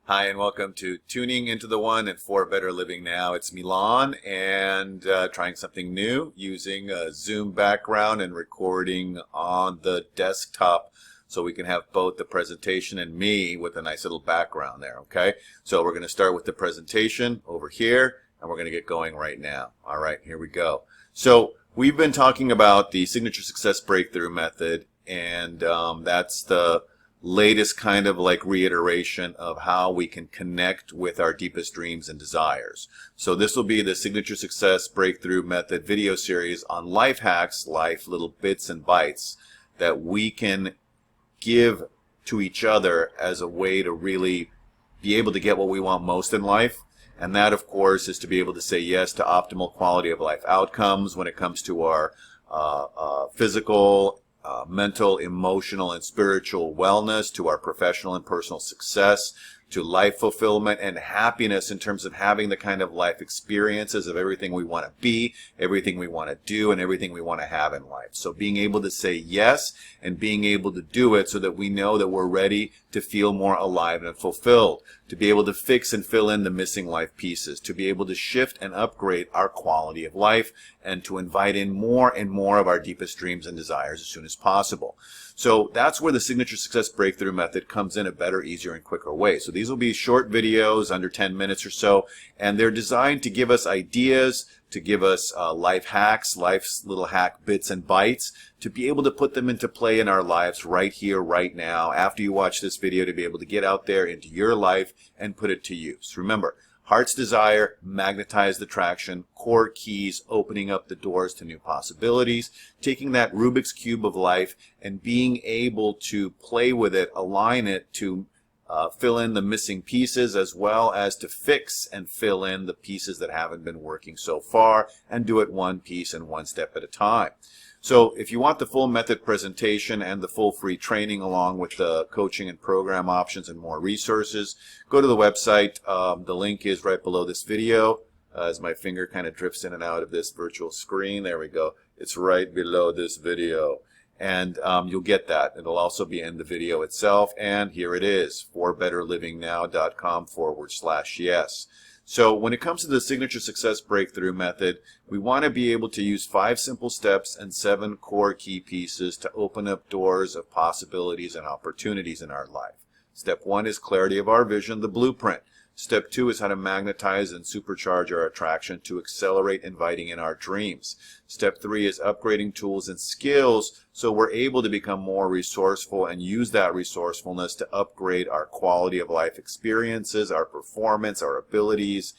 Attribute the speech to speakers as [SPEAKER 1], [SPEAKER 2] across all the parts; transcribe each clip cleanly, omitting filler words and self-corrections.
[SPEAKER 1] Hi, and welcome to Tuning into the One and For Better Living Now. It's Milan, and trying something new using a Zoom background and recording on the desktop so we can have both the presentation and me with a nice little background there, okay? So we're going to start with the presentation over here, and we're going to get going right now. All right, here we go. So we've been talking about the Signature Success Breakthrough Method, and that's the latest kind of like reiteration of how we can connect with our deepest dreams and desires. So this will be the Signature Success Breakthrough Method video series on life hacks, life little bits and bytes that we can give to each other as a way to really be able to get what we want most in life. And that, of course, is to be able to say yes to optimal quality of life outcomes when it comes to our physical, mental, emotional, and spiritual wellness, to our professional and personal success, to life fulfillment and happiness in terms of having the kind of life experiences of everything we want to be, everything we want to do, and everything we want to have in life. So being able to say yes and being able to do it so that we know that we're ready to feel more alive and fulfilled, to be able to fix and fill in the missing life pieces, to be able to shift and upgrade our quality of life, and to invite in more and more of our deepest dreams and desires as soon as possible. So that's where the Signature Success Breakthrough Method comes in a better, easier, and quicker way. So these will be short videos, under 10 minutes or so, and they're designed to give us ideas, to give us life hacks, life's little hack bits and bytes, to be able to put them into play in our lives right here, right now, after you watch this video, to be able to get out there into your life and put it to use. Remember, heart's desire, magnetized attraction, core keys, opening up the doors to new possibilities, taking that Rubik's Cube of life and being able to play with it, align it to fill in the missing pieces, as well as to fix and fill in the pieces that haven't been working so far, and do it one piece and one step at a time. So if you want the full method presentation and the full free training along with the coaching and program options and more resources, go to the website. The link is right below this video. As my finger kind of drifts in and out of this virtual screen, there we go. It's right below this video. And you'll get that. It'll also be in the video itself. And here it is, forbetterlivingnow.com/yes. So when it comes to the Signature Success Breakthrough Method, we want to be able to use 5 simple steps and 7 core key pieces to open up doors of possibilities and opportunities in our life. Step 1 is clarity of our vision, the blueprint. Step 2 is how to magnetize and supercharge our attraction to accelerate inviting in our dreams. Step 3 is upgrading tools and skills so we're able to become more resourceful and use that resourcefulness to upgrade our quality of life experiences, our performance, our abilities.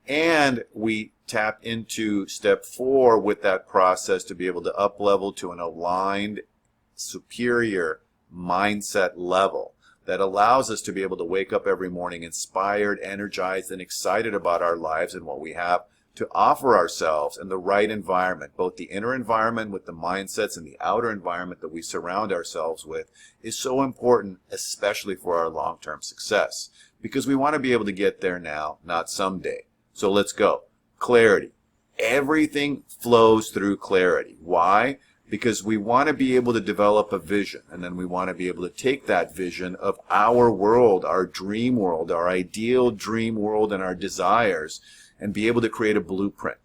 [SPEAKER 1] And we tap into step 4 with that process to be able to up-level to an aligned, superior mindset level that allows us to be able to wake up every morning inspired, energized, and excited about our lives and what we have to offer ourselves in the right environment. Both the inner environment with the mindsets and the outer environment that we surround ourselves with is so important, especially for our long-term success, because we want to be able to get there now, not someday. So let's go. Clarity. Everything flows through clarity. Why? Because we want to be able to develop a vision, and then we want to be able to take that vision of our world, our dream world, our ideal dream world, and our desires, and be able to create a blueprint.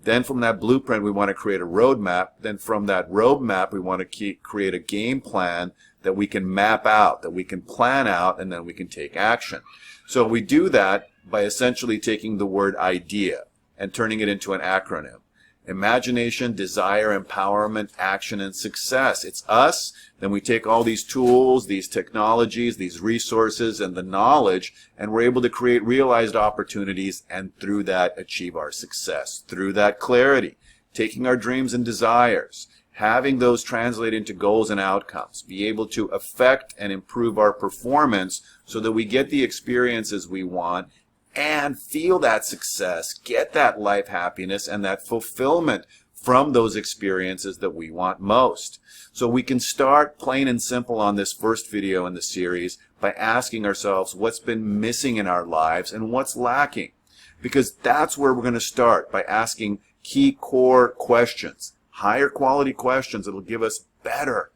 [SPEAKER 1] Then from that blueprint, we want to create a roadmap. Then from that roadmap, we want to create a game plan that we can map out, that we can plan out, and then we can take action. So we do that by essentially taking the word idea and turning it into an acronym. Imagination, desire, empowerment, action, and success. It's us. Then we take all these tools, these technologies, these resources, and the knowledge, and we're able to create realized opportunities, and through that achieve our success. Through that clarity, taking our dreams and desires, having those translate into goals and outcomes, be able to affect and improve our performance so that we get the experiences we want, and feel that success, get that life happiness and that fulfillment from those experiences that we want most. So we can start plain and simple on this first video in the series by asking ourselves what's been missing in our lives and what's lacking. Because that's where we're going to start, by asking key core questions, higher quality questions that will give us better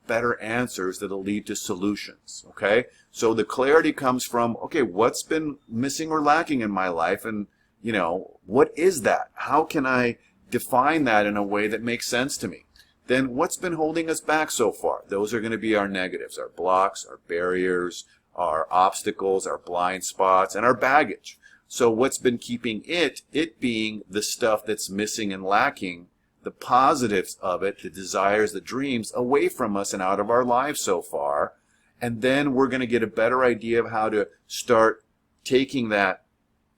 [SPEAKER 1] better answers that'll lead to solutions, okay? So the clarity comes from, okay, what's been missing or lacking in my life, and, you know, what is that? How can I define that in a way that makes sense to me? Then what's been holding us back so far? Those are going to be our negatives, our blocks, our barriers, our obstacles, our blind spots, and our baggage. So what's been keeping it being the stuff that's missing and lacking, the positives of it, the desires, the dreams, away from us and out of our lives so far. And then we're going to get a better idea of how to start taking that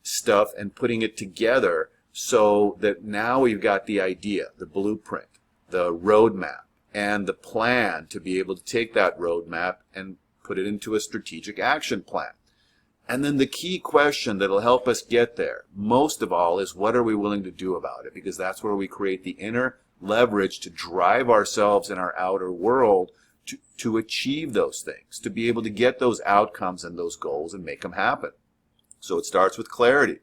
[SPEAKER 1] stuff and putting it together so that now we've got the idea, the blueprint, the roadmap, and the plan to be able to take that roadmap and put it into a strategic action plan. And then the key question that'll help us get there, most of all, is what are we willing to do about it? Because that's where we create the inner leverage to drive ourselves in our outer world to achieve those things, to be able to get those outcomes and those goals and make them happen. So it starts with clarity.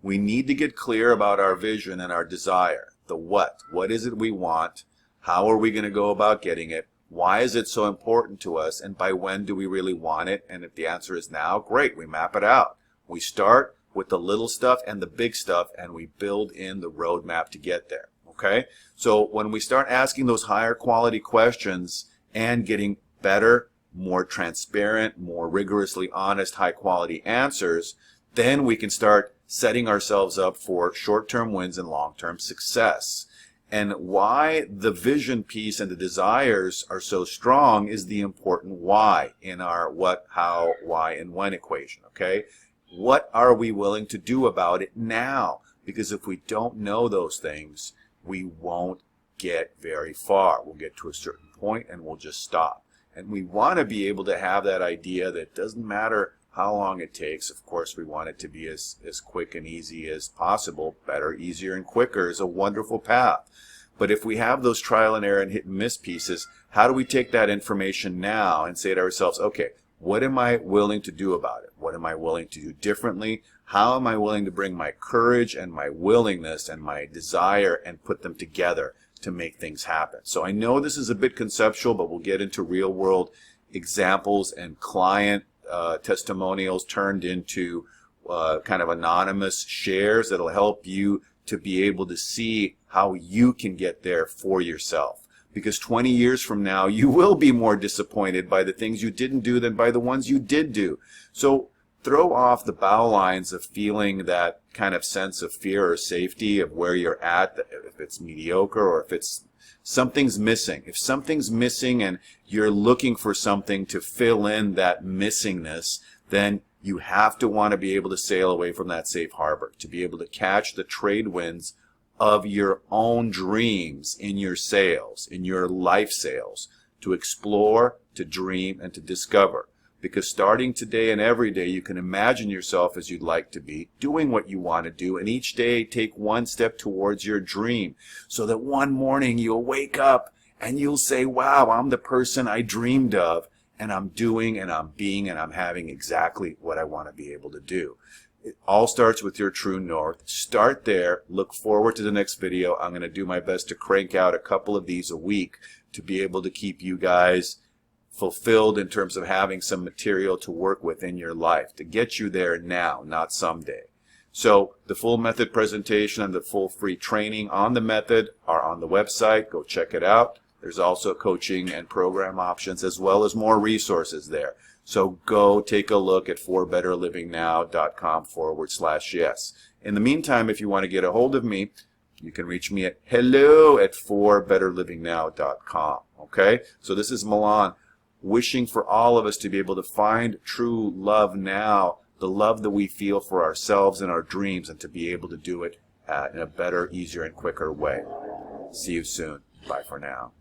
[SPEAKER 1] We need to get clear about our vision and our desire. The what. What is it we want? How are we going to go about getting it? Why is it so important to us, and by when do we really want it? And if the answer is now, great, we map it out. We start with the little stuff and the big stuff, and we build in the roadmap to get there, okay? So when we start asking those higher quality questions and getting better, more transparent, more rigorously honest, high quality answers, then we can start setting ourselves up for short-term wins and long-term success. And why the vision piece and the desires are so strong is the important why in our what, how, why, and when equation, okay? What are we willing to do about it now? Because if we don't know those things, we won't get very far. We'll get to a certain point and we'll just stop. And we want to be able to have that idea that doesn't matter how long it takes. Of course, we want it to be as quick and easy as possible. Better, easier, and quicker is a wonderful path. But if we have those trial and error and hit and miss pieces, how do we take that information now and say to ourselves, okay, what am I willing to do about it? What am I willing to do differently? How am I willing to bring my courage and my willingness and my desire and put them together to make things happen? So I know this is a bit conceptual, but we'll get into real world examples and client testimonials turned into kind of anonymous shares that'll help you to be able to see how you can get there for yourself. Because 20 years from now, you will be more disappointed by the things you didn't do than by the ones you did do. So throw off the bow lines of feeling that kind of sense of fear or safety of where you're at, if it's mediocre or if it's something's missing. If something's missing and you're looking for something to fill in that missingness, then you have to want to be able to sail away from that safe harbor, to be able to catch the trade winds of your own dreams in your sales, in your life sales, to explore, to dream, and to discover. Because starting today and every day, you can imagine yourself as you'd like to be, doing what you want to do, and each day take one step towards your dream, so that one morning you'll wake up and you'll say, wow, I'm the person I dreamed of, and I'm doing and I'm being and I'm having exactly what I want to be able to do. It all starts with your true north. Start there. Look forward to the next video. I'm going to do my best to crank out a couple of these a week to be able to keep you guys fulfilled in terms of having some material to work with in your life to get you there now, not someday. So the full method presentation and the full free training on the method are on the website. Go check it out. There's also coaching and program options as well as more resources there. So go take a look at forbetterlivingnow.com/yes. In the meantime, if you want to get a hold of me, you can reach me at hello@forbetterlivingnow.com. Okay? So this is Milan, wishing for all of us to be able to find true love now, the love that we feel for ourselves and our dreams, and to be able to do it in a better, easier, and quicker way. See you soon. Bye for now.